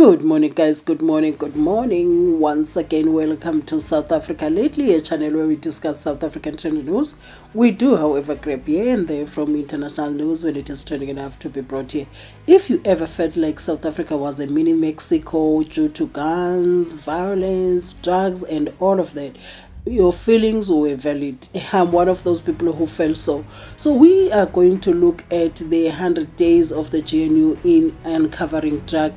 Good morning, guys. Good morning. Good morning. Once again, welcome to South Africa Lately, a channel where we discuss South African trending news. We do, however, grab here and there from international news when it is trending enough to be brought here. If you ever felt like South Africa was a mini Mexico due to guns, violence, drugs, and all of that, your feelings were valid. I'm one of those people who felt so. So we are going to look at the 100 days of the GNU in uncovering drug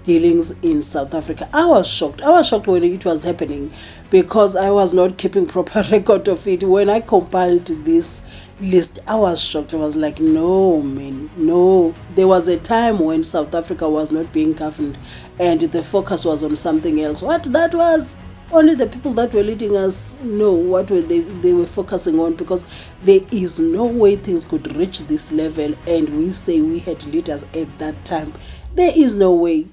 dealings in South Africa. I was shocked. I was shocked when it was happening because I was not keeping proper record of it. When I compiled this list, I was shocked. I was like, no, man, no. There was a time when South Africa was not being governed and the focus was on something else. What that was? Only the people that were leading us know what were they were focusing on, because there is no way things could reach this level and we say we had leaders at that time. There is no way.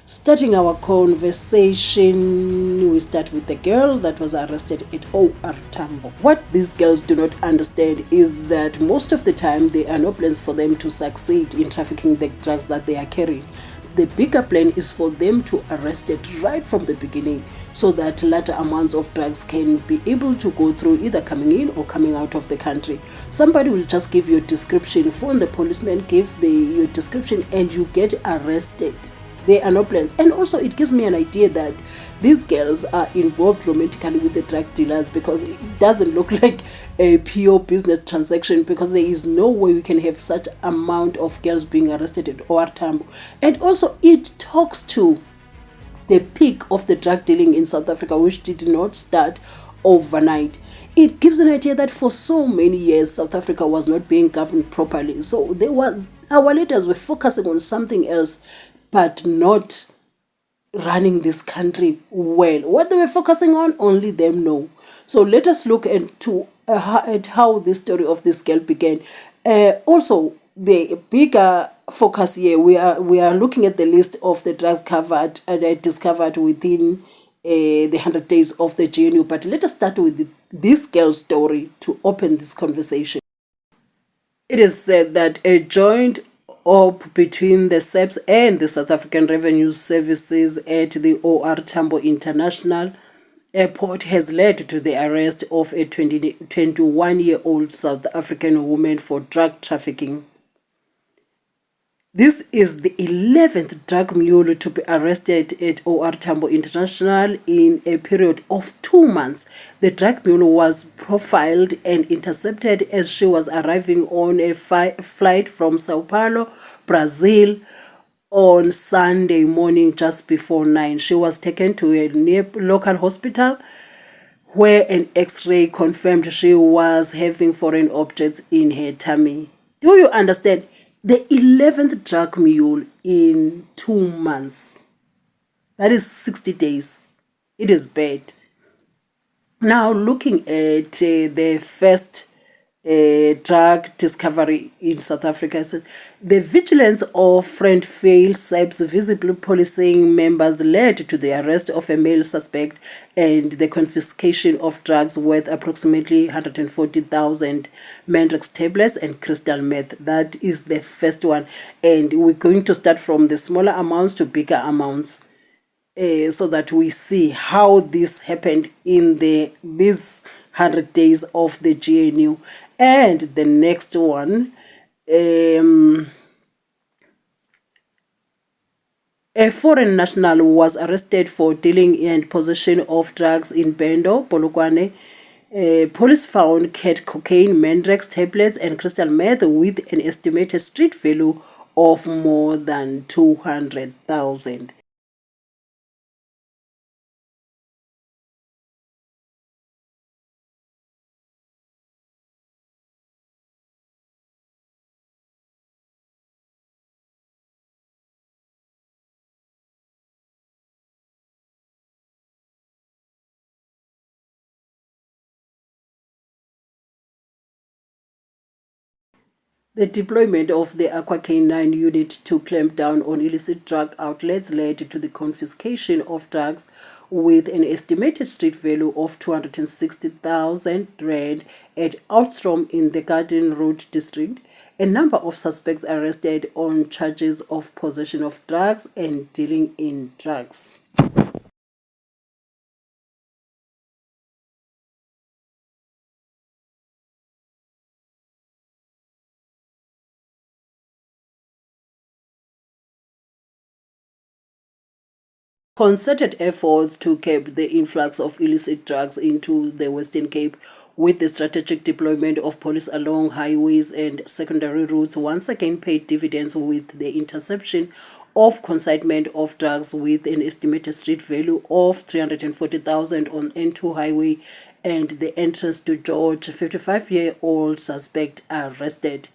Starting our conversation, we start with the girl that was arrested at OR Tambo. What these girls do not understand is that most of the time there are no plans for them to succeed in trafficking the drugs that they are carrying. The bigger plan is for them to arrest it right from the beginning so that larger amounts of drugs can be able to go through, either coming in or coming out of the country. Somebody will just give you a description, phone the policeman, give your description, and you get arrested. There are no plans. And also it gives me an idea that these girls are involved romantically with the drug dealers, because it doesn't look like a pure business transaction, because there is no way we can have such amount of girls being arrested at OR Tambo. And also it talks to the peak of the drug dealing in South Africa, which did not start overnight. It gives an idea that for so many years South Africa was not being governed properly. So our leaders were focusing on something else, but not running this country well. What they were focusing on, only them know. So let us look at how the story of this girl began. Also, the bigger focus here, we are looking at the list of the drugs covered and discovered within the 100 days of the GNU. But let us start with this girl's story to open this conversation. It is said that a joint up between the SAPS and the South African Revenue Services at the OR Tambo International Airport has led to the arrest of a 21-year-old South African woman for drug trafficking. This is the 11th drug mule to be arrested at OR Tambo International in a period of 2 months. The drug mule was profiled and intercepted as she was arriving on a flight from Sao Paulo, Brazil, on Sunday morning just before 9. She was taken to a local hospital where an X-ray confirmed she was having foreign objects in her tummy. Do you understand? The 11th drug mule in 2 months. That is 60 days. It is bad. Now, looking at the first drug discovery in South Africa, the vigilance of Friend Fail SAPS visible policing members led to the arrest of a male suspect and the confiscation of drugs worth approximately 140,000 Mandrax tablets and crystal meth. That is the first one, and we're going to start from the smaller amounts to bigger amounts, so that we see how this happened in these 100 days of the GNU. And the next one, a foreign national was arrested for dealing and possession of drugs in Bendo, Polokwane. Police found cocaine, Mandrax tablets, and crystal meth with an estimated street value of more than 200,000. The deployment of the Aqua K9 unit to clamp down on illicit drug outlets led to the confiscation of drugs with an estimated street value of 260,000 rand at Outstrom in the Garden Road district. A number of suspects arrested on charges of possession of drugs and dealing in drugs. Concerted efforts to curb the influx of illicit drugs into the Western Cape, with the strategic deployment of police along highways and secondary routes, once again paid dividends, with the interception of consignment of drugs with an estimated street value of 340,000 on N2 highway, and the entrance to George, 55-year-old suspect, arrested.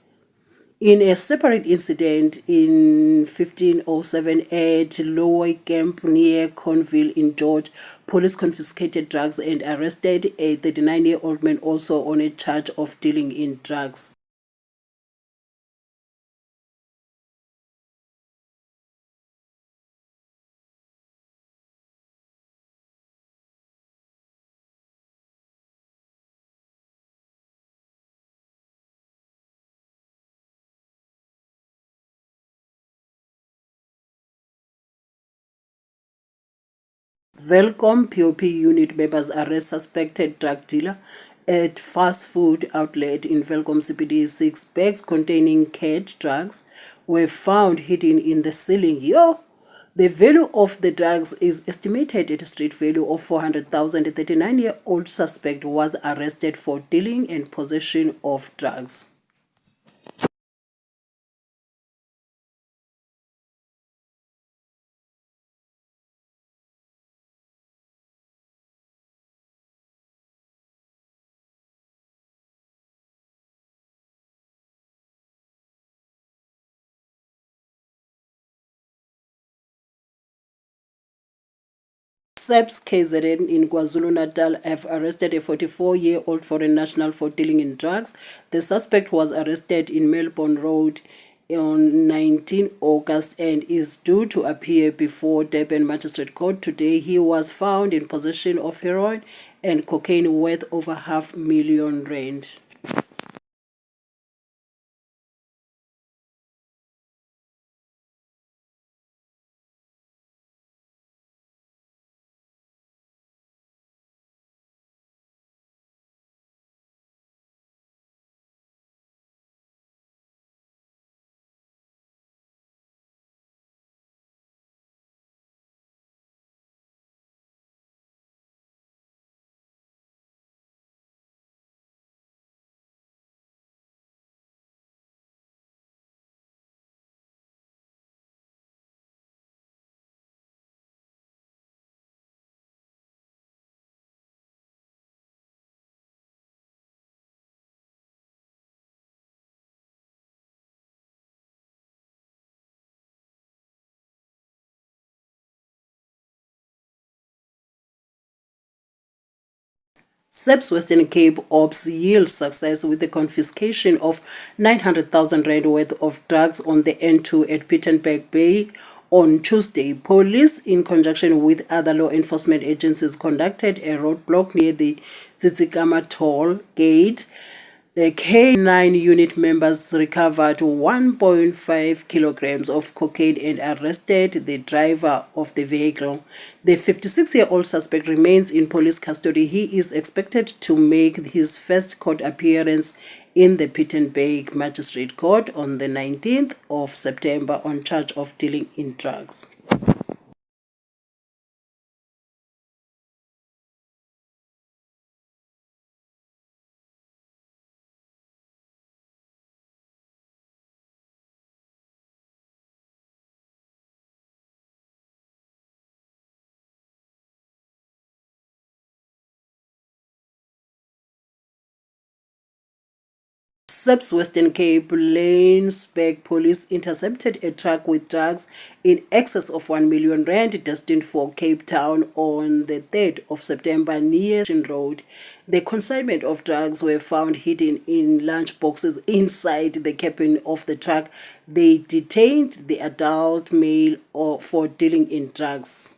In a separate incident in 1507 at LUCEY camp near Cornville in George, police confiscated drugs and arrested a 39-year-old man also on a charge of dealing in drugs. Welcome POP unit members arrest suspected drug dealer at fast food outlet in Welcome CBD. 6 bags containing cat drugs were found hidden in the ceiling. The value of the drugs is estimated at a street value of 400,000. A 39-year-old suspect was arrested for dealing and possession of drugs. SAPS KZN in KwaZulu-Natal have arrested a 44-year-old foreign national for dealing in drugs. The suspect was arrested in Melbourne Road on 19 August and is due to appear before Durban Magistrate Court today. He was found in possession of heroin and cocaine worth over R500,000. SAPS Western Cape Ops yield success with the confiscation of 900,000 rand worth of drugs on the N2 at Pietermaritzburg Bay on Tuesday. Police, in conjunction with other law enforcement agencies, conducted a roadblock near the Tsitsikamma toll gate. The K9 unit members recovered 1.5 kilograms of cocaine and arrested the driver of the vehicle. The 56-year-old suspect remains in police custody. He is expected to make his first court appearance in the Pietermaritzburg Magistrate Court on the 19th of September on charge of dealing in drugs. SAPS Western Cape Laingsburg police intercepted a truck with drugs in excess of 1 million rand destined for Cape Town on the 3rd of September near Road. The consignment of drugs were found hidden in lunch boxes inside the cabin of the truck. They detained the adult male for dealing in drugs.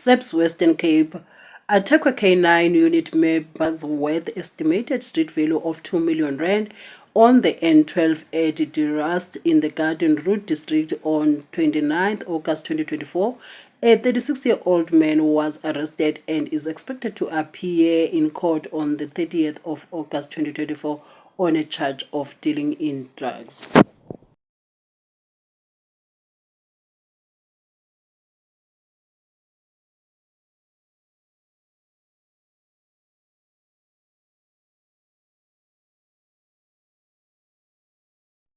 SEP's Western Cape. Attacker K9 unit members worth estimated street value of 2 million rand on the N12 at Dirust in the Garden Route district on 29 August 2024. A 36-year-old man was arrested and is expected to appear in court on the 30th of August 2024 on a charge of dealing in drugs.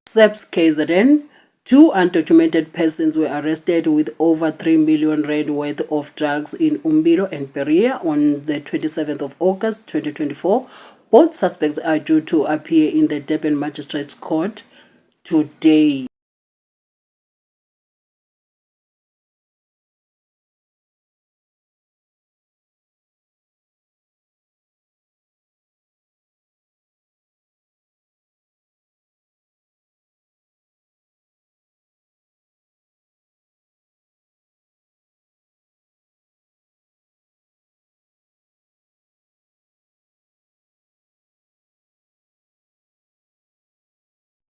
SEP's KZN, two undocumented persons were arrested with over 3 million rand worth of drugs in Umbilo and Perea on the 27th of August 2024. Both suspects are due to appear in the Durban Magistrates Court today.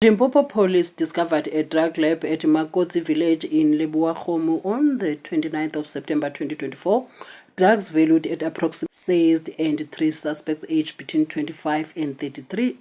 Limpopo police discovered a drug lab at Makotsi village in Lebuakgomo on the 29th of September 2024. Drugs valued at approximately seized and three suspects aged between 25 and 33.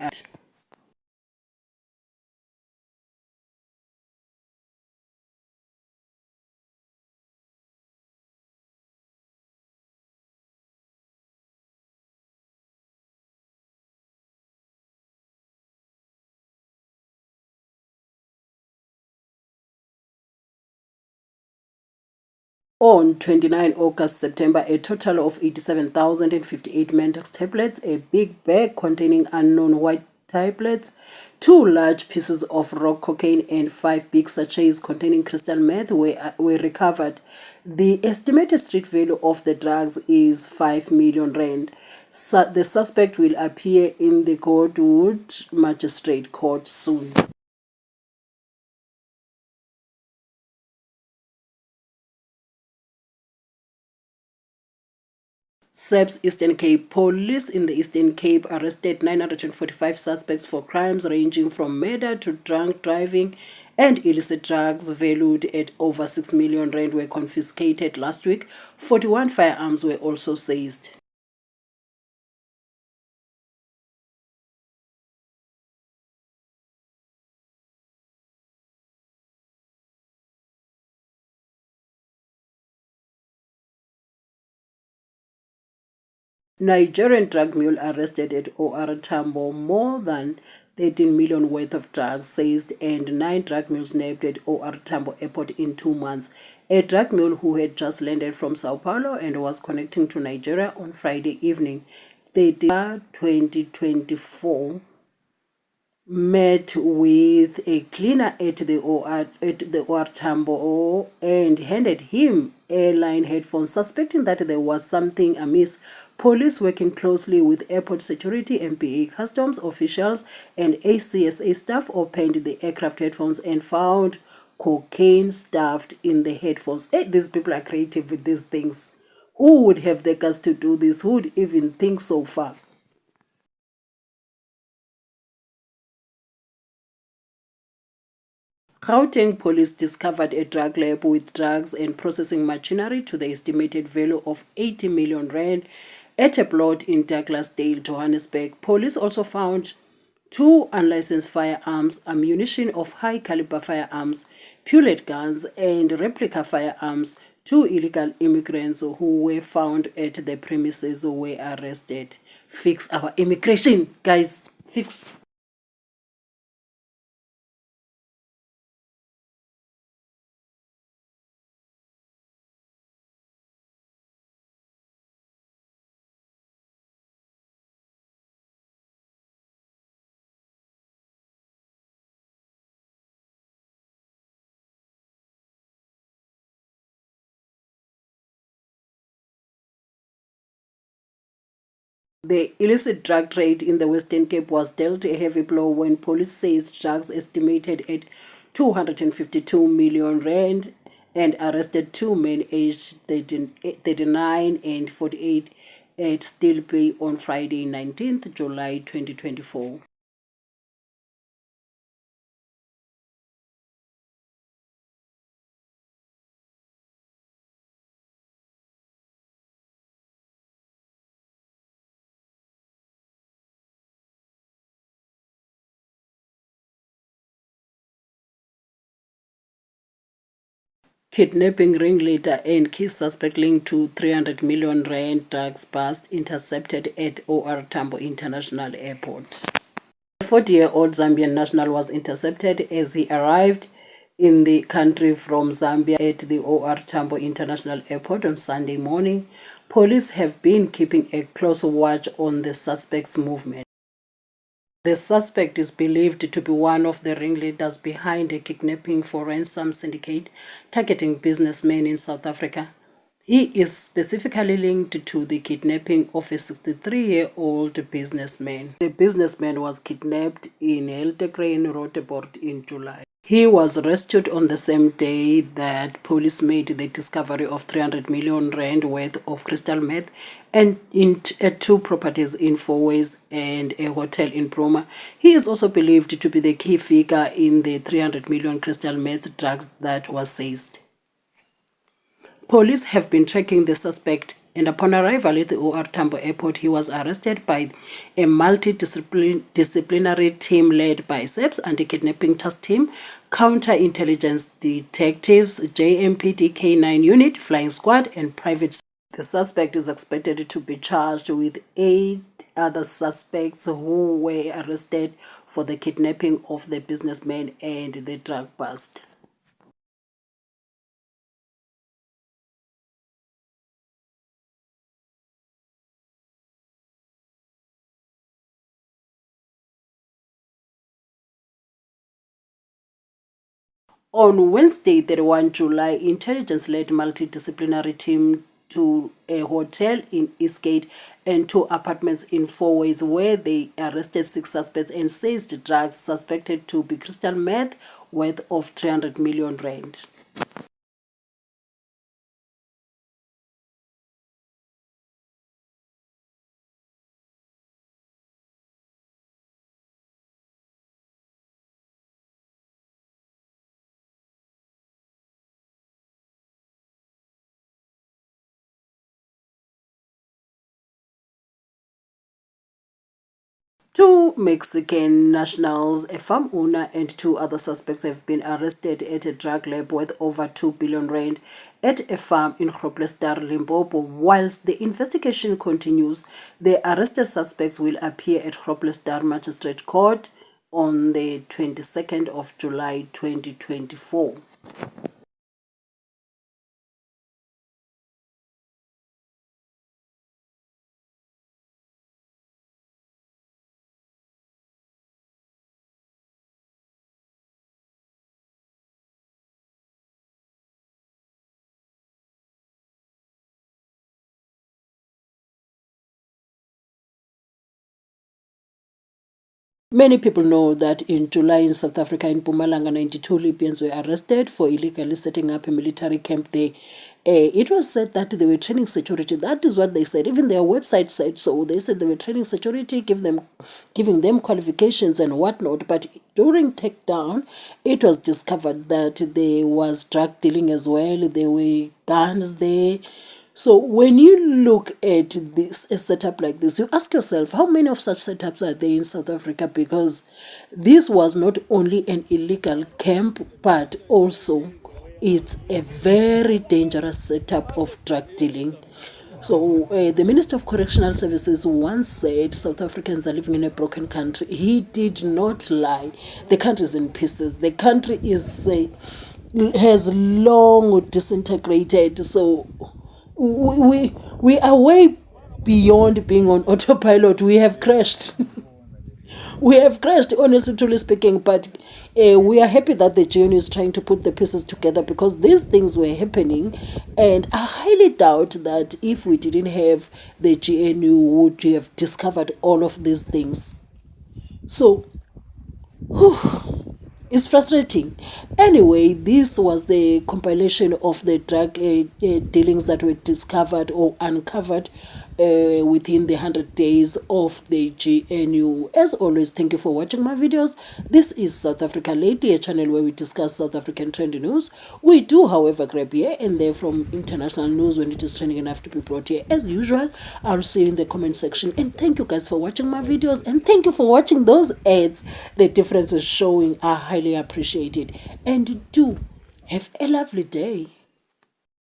On 29 August September, a total of 87,058 Mentex tablets, a big bag containing unknown white tablets, two large pieces of raw cocaine, and five big sachets containing crystal meth were recovered. The estimated street value of the drugs is 5 million rand. The suspect will appear in the Goldwood Magistrate Court soon. SEP's Eastern Cape. Police in the Eastern Cape arrested 945 suspects for crimes ranging from murder to drunk driving, and illicit drugs valued at over 6 million rand were confiscated last week. 41 firearms were also seized. Nigerian drug mule arrested at OR Tambo. More than 13 million worth of drugs seized and 9 drug mules nabbed at OR Tambo airport in 2 months. A drug mule who had just landed from Sao Paulo and was connecting to Nigeria on Friday evening, 2024, met with a cleaner at the OR Tambo and handed him airline headphones, suspecting that there was something amiss. Police, working closely with airport security, MPA customs officials, and ACSA staff, opened the aircraft headphones and found cocaine stuffed in the headphones. Hey, these people are creative with these things. Who would have the guts to do this? Who would even think so far? Gauteng police discovered a drug lab with drugs and processing machinery to the estimated value of 80 million rand at a plot in Douglasdale, Johannesburg. Police also found 2 unlicensed firearms, ammunition of high-caliber firearms, pellet guns, and replica firearms. 2 illegal immigrants who were found at the premises were arrested. Fix our immigration, guys. Fix. The illicit drug trade in the Western Cape was dealt a heavy blow when police seized drugs estimated at 252 million rand and arrested two men aged 39 and 48 at Steel Bay on Friday, 19th July 2024. Kidnapping ringleader and key suspect linked to 300 million rand drugs bust intercepted at OR Tambo International Airport. The 40-year-old Zambian national was intercepted as he arrived in the country from Zambia at the OR Tambo International Airport on Sunday morning. Police have been keeping a close watch on the suspect's movement. The suspect is believed to be one of the ringleaders behind a kidnapping for ransom syndicate targeting businessmen in South Africa. He is specifically linked to the kidnapping of a 63-year-old businessman. The businessman was kidnapped in Hildegren Rotebord in July. He was rescued on the same day that police made the discovery of 300 million rand worth of crystal meth and at two properties in Fourways and a hotel in Broma. He is also believed to be the key figure in the 300 million crystal meth drugs that was seized. Police have been tracking the suspect, and upon arrival at the OR Tambo Airport, he was arrested by a multidisciplinary team led by SAPS Anti-Kidnapping Task Team, Counterintelligence Detectives, JMPD K9 Unit, Flying Squad, and Private. The suspect is expected to be charged with 8 other suspects who were arrested for the kidnapping of the businessman and the drug bust. On Wednesday, 31 July, intelligence-led multidisciplinary team to a hotel in Eastgate and two apartments in Fourways where they arrested 6 suspects and seized drugs suspected to be crystal meth worth of 300 million rand. Two Mexican nationals, a farm owner, and 2 other suspects have been arrested at a drug lab worth over 2 billion rand at a farm in Groblersdal, Limpopo. Whilst the investigation continues, the arrested suspects will appear at Groblersdal Magistrate Court on the 22nd of July 2024. Many people know that in July in South Africa, in Mpumalanga, 92 Libyans were arrested for illegally setting up a military camp there. It was said that they were training security. That is what they said. Even their website said so. They said they were training security, giving them qualifications and whatnot. But during takedown, it was discovered that there was drug dealing as well. There were guns there. So when you look at this, a setup like this, you ask yourself, how many of such setups are there in South Africa? Because this was not only an illegal camp, but also it's a very dangerous setup of drug dealing. So the Minister of Correctional Services once said South Africans are living in a broken country. He did not lie. The country is in pieces. The country is has long disintegrated. So we are way beyond being on autopilot. We have crashed. We have crashed, honestly, truly speaking. But we are happy that the GNU is trying to put the pieces together, because these things were happening, and I highly doubt that if we didn't have the GNU, would have discovered all of these things. So It's frustrating. Anyway, this was the compilation of the drug dealings that were discovered or uncovered within the 100 days of the GNU. As always, thank you for watching my videos. This is South Africa Lately, a channel where we discuss South African trendy news. We do, however, grab here and there from international news when it is trending enough to be brought here. As usual, I'll see you in the comment section. And thank you guys for watching my videos. And thank you for watching those ads. The differences showing are highly appreciated. And do have a lovely day.